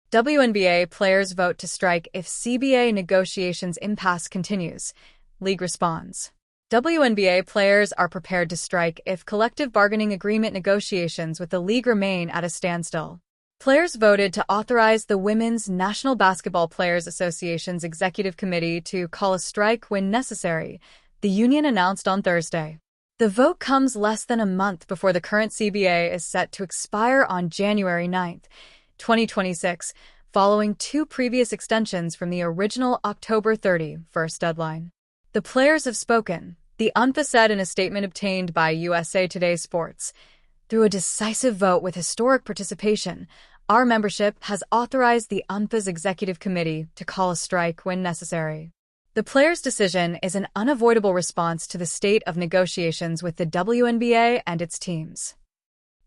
WNBA players vote to strike if CBA negotiations impasse continues. League responds. WNBA players are prepared to strike if collective bargaining agreement negotiations with the league remain at a standstill. Players voted to authorize the Women's National Basketball Players Association's Executive Committee to call a strike when necessary, the union announced on Thursday. The vote comes less than a month before the current CBA is set to expire on January 9, 2026, following two previous extensions from the original October 31st deadline. The players have spoken, the UNBA said in a statement obtained by USA Today Sports. Through a decisive vote with historic participation, our membership has authorized the UNBA's executive committee to call a strike when necessary. The players' decision is an unavoidable response to the state of negotiations with the WNBA and its teams.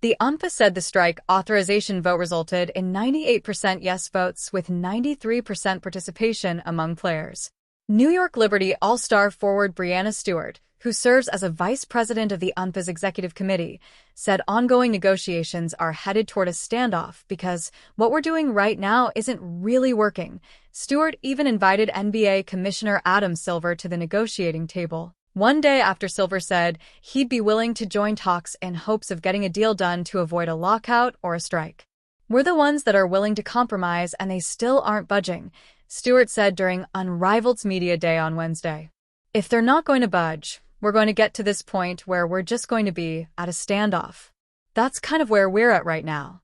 The UNBA said the strike authorization vote resulted in 98% yes votes with 93% participation among players. New York Liberty All-Star forward Breanna Stewart, who serves as a vice president of the UNBA's executive committee, said ongoing negotiations are headed toward a standoff because what we're doing right now isn't really working. Stewart even invited NBA Commissioner Adam Silver to the negotiating table. One day after Silver said he'd be willing to join talks in hopes of getting a deal done to avoid a lockout or a strike. We're the ones that are willing to compromise and they still aren't budging, Stewart said during Unrivaled's Media Day on Wednesday. If they're not going to budge, we're going to get to this point where we're just going to be at a standoff. That's kind of where we're at right now.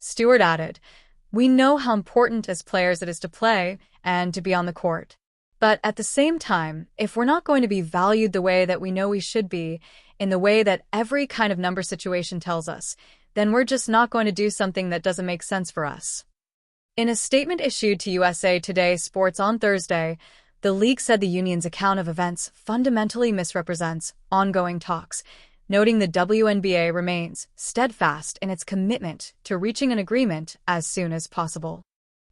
Stewart added, we know how important as players it is to play and to be on the court. But at the same time, if we're not going to be valued the way that we know we should be, in the way that every kind of number situation tells us, then we're just not going to do something that doesn't make sense for us. In a statement issued to USA Today Sports on Thursday, the league said the union's account of events fundamentally misrepresents ongoing talks, noting the WNBA remains steadfast in its commitment to reaching an agreement as soon as possible.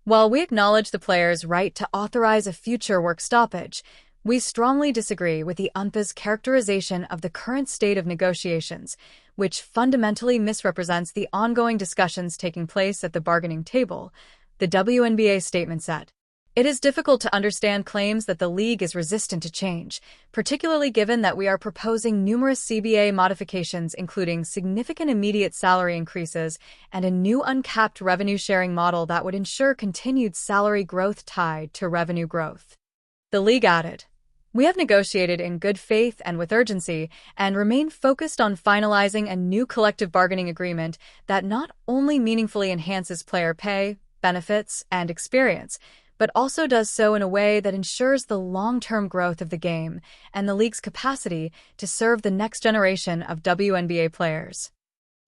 While we acknowledge the players' right to authorize a future work stoppage, we strongly disagree with the UNBA's characterization of the current state of negotiations, which fundamentally misrepresents the ongoing discussions taking place at the bargaining table, the WNBA statement said. It is difficult to understand claims that the league is resistant to change, particularly given that we are proposing numerous CBA modifications including significant immediate salary increases and a new uncapped revenue-sharing model that would ensure continued salary growth tied to revenue growth. The league added, we have negotiated in good faith and with urgency and remain focused on finalizing a new collective bargaining agreement that not only meaningfully enhances player pay, benefits, and experience, but also does so in a way that ensures the long-term growth of the game and the league's capacity to serve the next generation of WNBA players.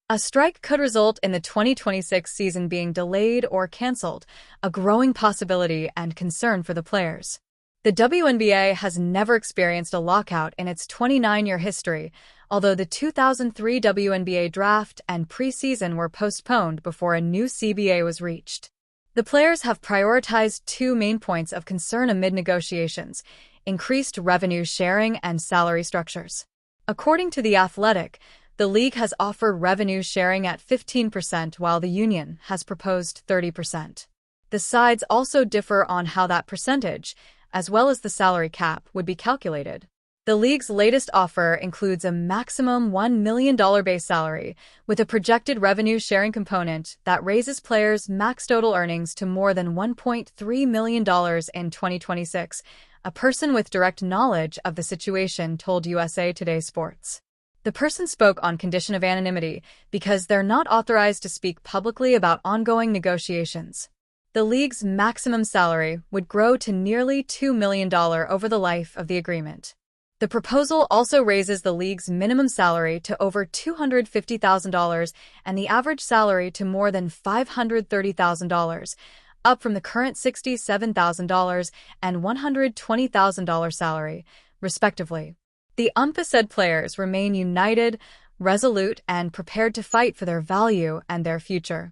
A strike could result in the 2026 season being delayed or canceled, a growing possibility and concern for the players. The WNBA has never experienced a lockout in its 29-year history, although the 2003 WNBA draft and preseason were postponed before a new CBA was reached. The players have prioritized two main points of concern amid negotiations: increased revenue sharing and salary structures. According to The Athletic, the league has offered revenue sharing at 15% while the union has proposed 30%. The sides also differ on how that percentage, as well as the salary cap, would be calculated. The league's latest offer includes a maximum $1 million base salary, with a projected revenue-sharing component that raises players' max total earnings to more than $1.3 million in 2026, a person with direct knowledge of the situation told USA Today Sports. The person spoke on condition of anonymity because they're not authorized to speak publicly about ongoing negotiations. The league's maximum salary would grow to nearly $2 million over the life of the agreement. The proposal also raises the league's minimum salary to over $250,000 and the average salary to more than $530,000, up from the current $67,000 and $120,000 salary, respectively. The UNBA said players remain united, resolute, and prepared to fight for their value and their future.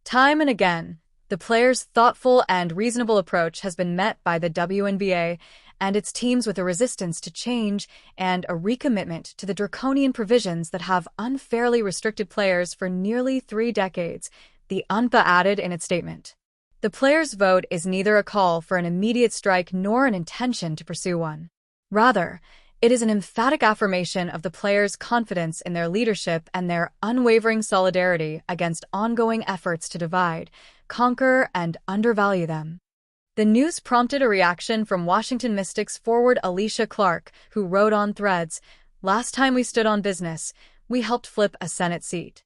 Time and again, the players' thoughtful and reasonable approach has been met by the WNBA and its teams with a resistance to change and a recommitment to the draconian provisions that have unfairly restricted players for nearly 3 decades, the UNBA added in its statement. The players' vote is neither a call for an immediate strike nor an intention to pursue one. Rather, it is an emphatic affirmation of the players' confidence in their leadership and their unwavering solidarity against ongoing efforts to divide, conquer, and undervalue them. The news prompted a reaction from Washington Mystics forward Alicia Clark, who wrote on Threads, "Last time we stood on business, we helped flip a Senate seat."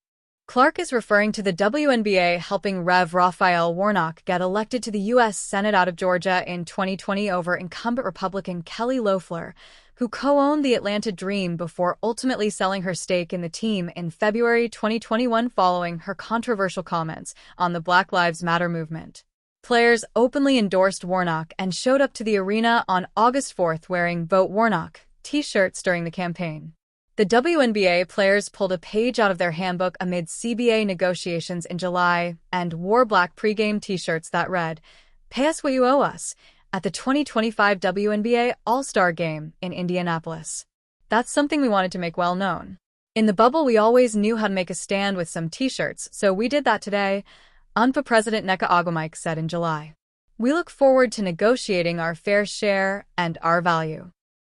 Clark is referring to the WNBA helping Rev. Raphael Warnock get elected to the U.S. Senate out of Georgia in 2020 over incumbent Republican Kelly Loeffler, who co-owned the Atlanta Dream before ultimately selling her stake in the team in February 2021 following her controversial comments on the Black Lives Matter movement. Players openly endorsed Warnock and showed up to the arena on August 4th wearing Vote Warnock t-shirts during the campaign. The WNBA players pulled a page out of their handbook amid CBA negotiations in July and wore black pregame t-shirts that read, "Pay us what you owe us," at the 2025 WNBA All-Star Game in Indianapolis. That's something we wanted to make well known. In the bubble, we always knew how to make a stand with some t-shirts, so we did that today, UNFPA President Nneka Ogwumike said in July. "We look forward to negotiating our fair share and our value."